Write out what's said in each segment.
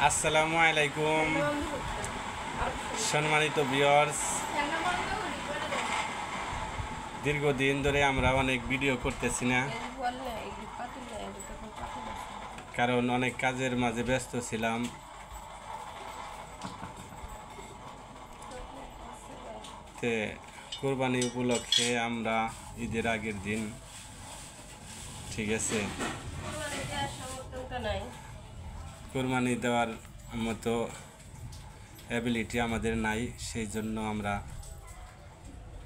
আসসালামু আলাইকুম সম্মানিত ভিউয়ার্স, দীর্ঘদিন ধরে আমরা অনেক ভিডিও করতেছি না, কারণ অনেক কাজের মাঝে ব্যস্ত ছিলাম। তে কোরবানি উপলক্ষে আমরা ঈদের আগের দিন, ঠিক আছে, কোরবানি দেওয়ার মতো অ্যাবিলিটি আমাদের নাই। সেই জন্য আমরা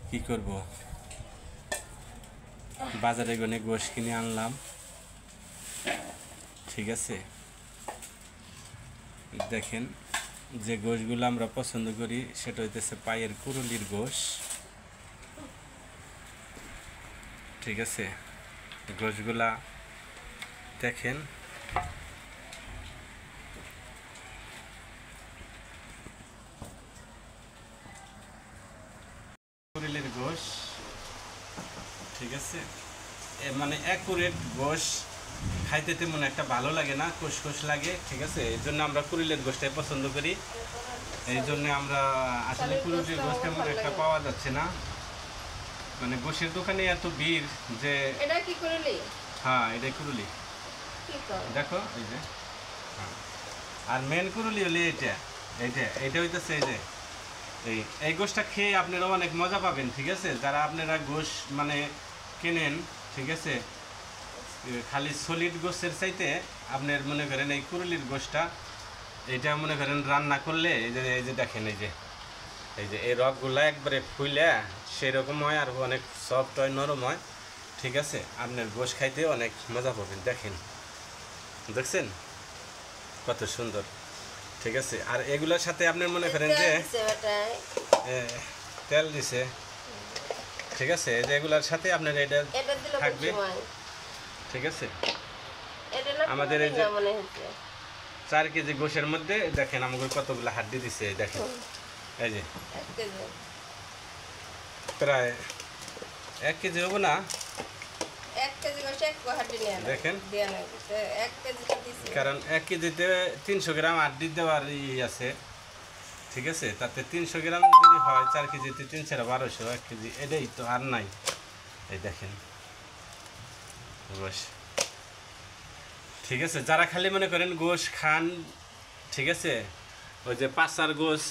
কি করব, বাজারে গনে গোশ কিনে আনলাম, ঠিক আছে। দেখেন যে গোশগুলো আমরা পছন্দ করি সেটা হইতেছে পায়ের কুরুলির গোশ, ঠিক আছে। গোশগুলা দেখেন, কুরুলির গোশ, ঠিক আছে। মানে অ্যাকুরেট গোশ খাইতে তেমন একটা ভালো লাগে না, কষকষ লাগে, ঠিক আছে। এই জন্য আমরা কুরুলির গোশটাই পছন্দ করি। এই জন্য আমরা আসলে কুরুলির গোশ তেমন একটা পাওয়া যাচ্ছে না, মানে গোশের দোকানে এত ভিড় যে। এটা কি কুরুলি? হ্যাঁ, এটাই কুরুলি, দেখো এই যে। আর মেন কুরুলি হলে এইটা হইতেছে এই যে এই গোশটা খেয়ে আপনারা অনেক মজা পাবেন, ঠিক আছে। যারা আপনারা গোশ মানে কেনেন, ঠিক আছে, খালি সলিড গোশের চাইতে আপনার মনে করেন এই কুরুলির গোশটা, এটা মনে করেন রান্না করলে এই যে দেখেন এই যে এই রগগুলা একবারে ফুলে সেরকম হয়, আর অনেক সফট হয়, নরম হয়, ঠিক আছে। আপনার গোশ খাইতে অনেক মজা পাবেন। দেখছেন কত সুন্দর, ঠিক আছে। আর এগুলোর সাথে আপনার মনে করেন যে তেল দিছে, ঠিক আছে। যে এগুলোর সাথে আপনার এটা থাকবে, ঠিক আছে। আমাদের এই যে 4 কেজি গোশের মধ্যে দেখেন আমাকে কতগুলো হাড্ডি দিছে, দেখেন এই যে প্রায় 1 কেজি হবো না, দেখেন, কারণ 1 কেজিতে 300 গ্রাম হাড্ডি দেওয়ার আছে, ঠিক আছে। তাতে 300 গ্রাম যদি হয় 4 কেজিতে 3 × 1200, 1 কেজি, এটাই তো আর নাই। এই দেখেন গোশ, ঠিক আছে। যারা খালি মনে করেন গোশ খান, ঠিক আছে, ওই যে পাঁচার গোশ,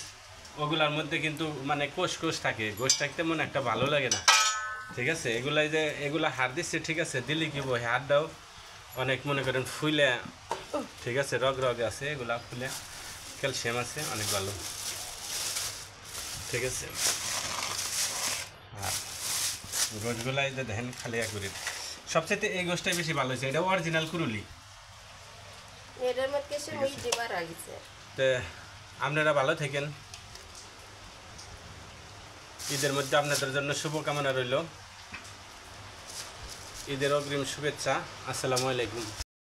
ওগুলার মধ্যে কিন্তু মানে কোষ থাকে, গোশটা তেমন একটা ভালো লাগে না, ঠিক আছে। এগুলাই যে এগুলা হাড় দিচ্ছে, ঠিক আছে, দিলে কি বই হাড়টাও অনেক মনে করেন ফুলে, ঠিক আছে, রগ আছে, এগুলা ফুলে ক্যালসিয়াম আছে, অনেক ভালো, ঠিক আছে। আর গোশগুলাই যে দেখেন খালি করে, সবচেয়ে এই গোশটাই বেশি ভালো হয়েছে, এটা অরিজিনাল কুরুলি। তো আপনারা ভালো থাকেন, ঈদের মধ্যে আপনাদের জন্য শুভকামনা রইল, ঈদের অগ্রিম শুভেচ্ছা। আসসালামু আলাইকুম।